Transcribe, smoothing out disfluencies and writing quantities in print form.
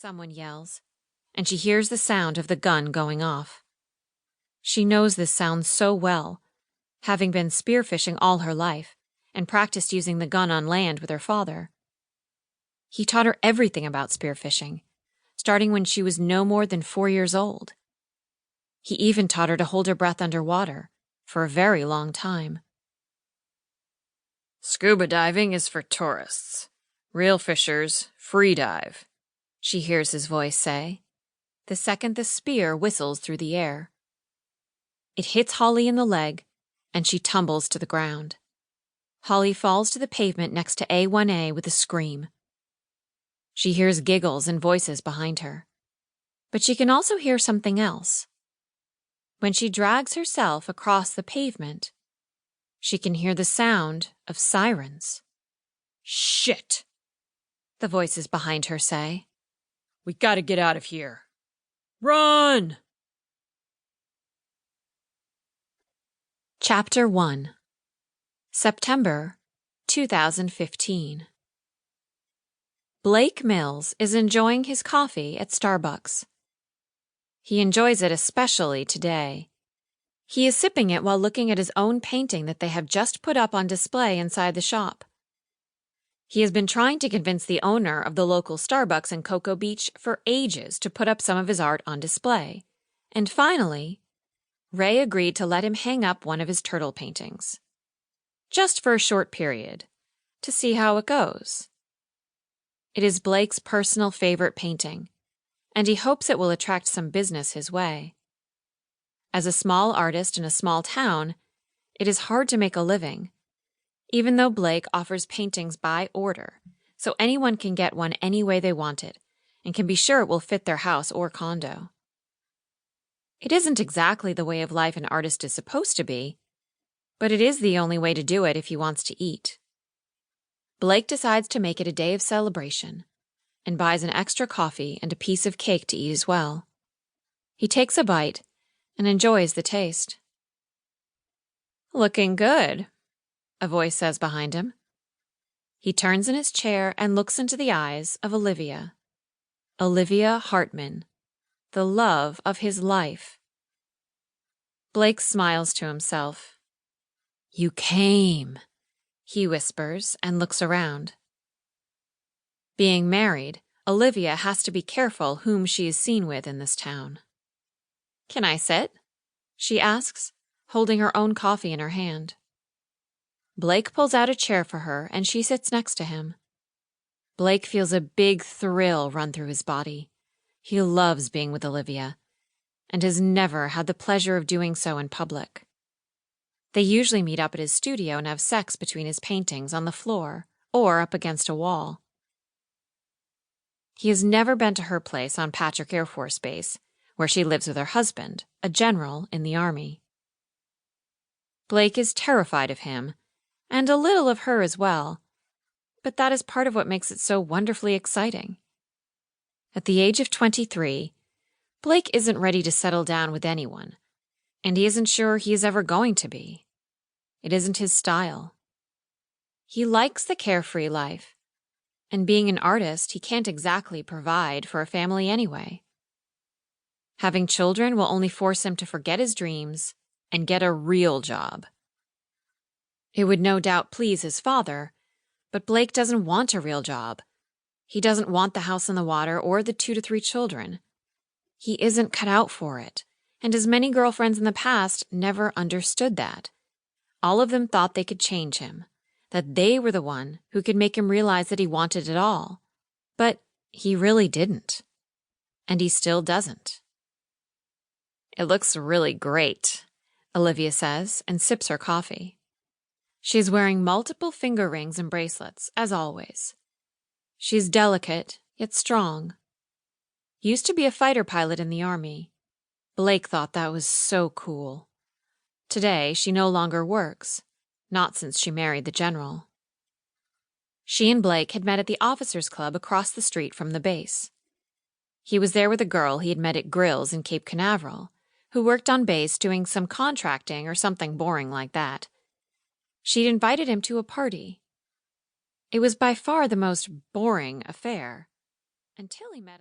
Someone yells, and she hears the sound of the gun going off. She knows this sound so well, having been spearfishing all her life and practiced using the gun on land with her father. He taught her everything about spearfishing, starting when she was no more than 4 years old. He even taught her to hold her breath underwater for a very long time. Scuba diving is for tourists. Real fishers free dive, she hears his voice say, the second the spear whistles through the air. It hits Holly in the leg, and she tumbles to the ground. Holly falls to the pavement next to A1A with a scream. She hears giggles and voices behind her, but she can also hear something else. When she drags herself across the pavement, she can hear the sound of sirens. Shit! The voices behind her say. We gotta get out of here. Run! Chapter 1. September 2015. Blake Mills is enjoying his coffee at Starbucks. He enjoys it especially today. He is sipping it while looking at his own painting that they have just put up on display inside the shop. He has been trying to convince the owner of the local Starbucks in Cocoa Beach for ages to put up some of his art on display, and finally, Ray agreed to let him hang up one of his turtle paintings. Just for a short period, to see how it goes. It is Blake's personal favorite painting, and he hopes it will attract some business his way. As a small artist in a small town, it is hard to make a living, even though Blake offers paintings by order, so anyone can get one any way they want it, and can be sure it will fit their house or condo. It isn't exactly the way of life an artist is supposed to be, but it is the only way to do it if he wants to eat. Blake decides to make it a day of celebration, and buys an extra coffee and a piece of cake to eat as well. He takes a bite and enjoys the taste. "Looking good," a voice says behind him. He turns in his chair and looks into the eyes of Olivia. Olivia Hartman, the love of his life. Blake smiles to himself. "You came," he whispers and looks around. Being married, Olivia has to be careful whom she is seen with in this town. "Can I sit?" she asks, holding her own coffee in her hand. Blake pulls out a chair for her and she sits next to him. Blake feels a big thrill run through his body. He loves being with Olivia, and has never had the pleasure of doing so in public. They usually meet up at his studio and have sex between his paintings on the floor or up against a wall. He has never been to her place on Patrick Air Force Base, where she lives with her husband, a general in the Army. Blake is terrified of him, and a little of her as well, but that is part of what makes it so wonderfully exciting. At the age of 23, Blake isn't ready to settle down with anyone, and he isn't sure he is ever going to be. It isn't his style. He likes the carefree life, and being an artist, he can't exactly provide for a family anyway. Having children will only force him to forget his dreams and get a real job. It would no doubt please his father, but Blake doesn't want a real job. He doesn't want the house on the water or the 2 to 3 children. He isn't cut out for it, and his many girlfriends in the past never understood that. All of them thought they could change him, that they were the one who could make him realize that he wanted it all. But he really didn't. And he still doesn't. "It looks really great," Olivia says and sips her coffee. She is wearing multiple finger rings and bracelets, as always. She is delicate, yet strong. Used to be a fighter pilot in the Army. Blake thought that was so cool. Today, she no longer works, not since she married the general. She and Blake had met at the officers' club across the street from the base. He was there with a girl he had met at Grills in Cape Canaveral, who worked on base doing some contracting or something boring like that. She'd invited him to a party. It was by far the most boring affair, until he met a